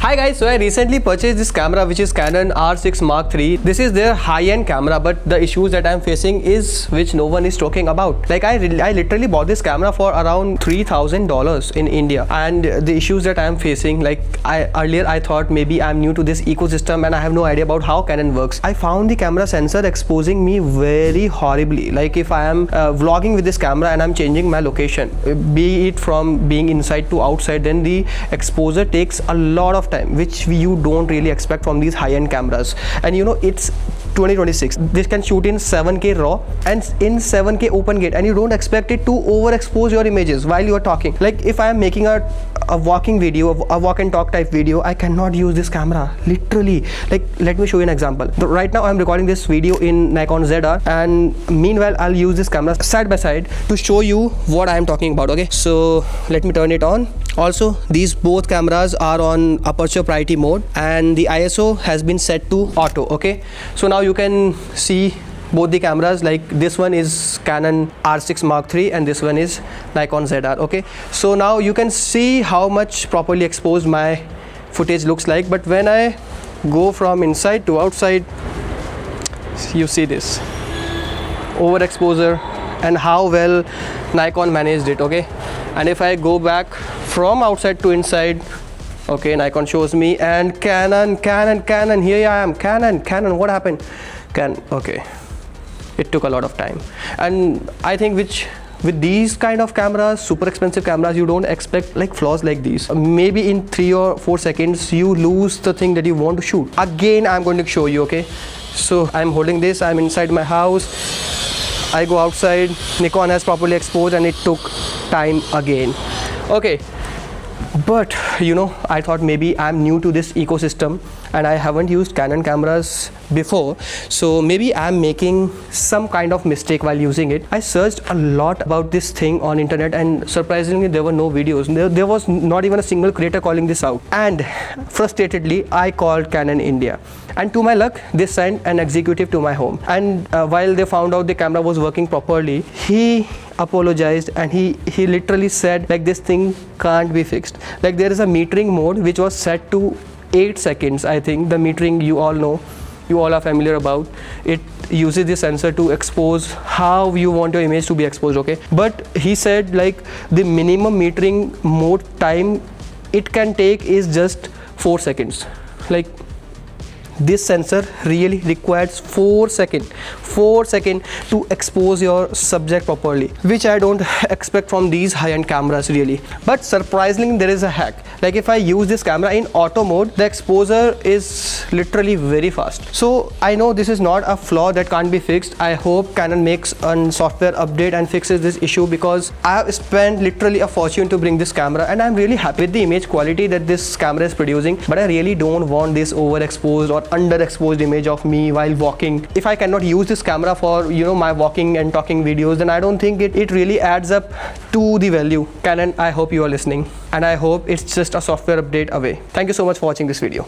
Hi guys, so I recently purchased this camera which is Canon R6 Mark III. This is their high-end camera, but the issues that I'm facing is which no one is talking about. Like I literally bought this camera for around $3,000 in India, and the issues that I'm facing, like earlier I thought maybe I'm new to this ecosystem and I have no idea about how Canon works. I found the camera sensor exposing me very horribly. Like if I am vlogging with this camera and I'm changing my location, be it from being inside to outside, then the exposure takes a lot of time, which you don't really expect from these high-end cameras. And you know, it's 2026. This can shoot in 7K raw and in 7K open gate, and you don't expect it to overexpose your images while you are talking. Like if I am making a walking video, a walk and talk type video, I cannot use this camera, literally. Like let me show you an example. Right now I'm recording this video in Nikon ZR, and meanwhile I'll use this camera side by side to show you what I am talking about. Okay, so let me turn it on. Also, these both cameras are on aperture priority mode and the ISO has been set to auto. Okay, so now you can see both the cameras. Like this one is Canon R6 Mark III and this one is Nikon ZR. Okay, so now you can see how much properly exposed my footage looks like. But when I go from inside to outside, you see this overexposure and how well Nikon managed it. Okay, and if I go back from outside to inside, okay, Nikon shows me, and Canon, here I am, Canon, what happened? Okay, it took a lot of time. And I think with these kind of cameras, super expensive cameras, you don't expect like flaws like these. Maybe in 3 or 4 seconds you lose the thing that you want to shoot. Again, I'm going to show you. Okay, so I'm holding this, I'm inside my house, I go outside, Nikon has properly exposed, and it took time again. Okay, but you know, I thought maybe I'm new to this ecosystem and I haven't used Canon cameras before, so maybe I'm making some kind of mistake while using it. I searched a lot about this thing on internet, and surprisingly there were no videos. There was not even a single creator calling this out. And frustratedly I called Canon India, and to my luck they sent an executive to my home, and while they found out the camera was working properly, he apologized and he literally said like this thing can't be fixed. Like there is a metering mode which was set to 8 seconds. I think the metering you all know, you all are familiar about. It uses the sensor to expose how you want your image to be exposed. Okay, but he said like the minimum metering mode time it can take is just 4 seconds. Like this sensor really requires 4 seconds to expose your subject properly, which I don't expect from these high-end cameras really. But surprisingly there is a hack. Like if I use this camera in auto mode, the exposure is literally very fast. So I know this is not a flaw that can't be fixed. I hope Canon makes a software update and fixes this issue, because I have spent literally a fortune to bring this camera, and I'm really happy with the image quality that this camera is producing. But I really don't want this overexposed or underexposed image of me while walking. If I cannot use this camera for, you know, my walking and talking videos, then I don't think it really adds up to the value. Canon, I hope you are listening, and I hope it's just a software update away. Thank you so much for watching this video.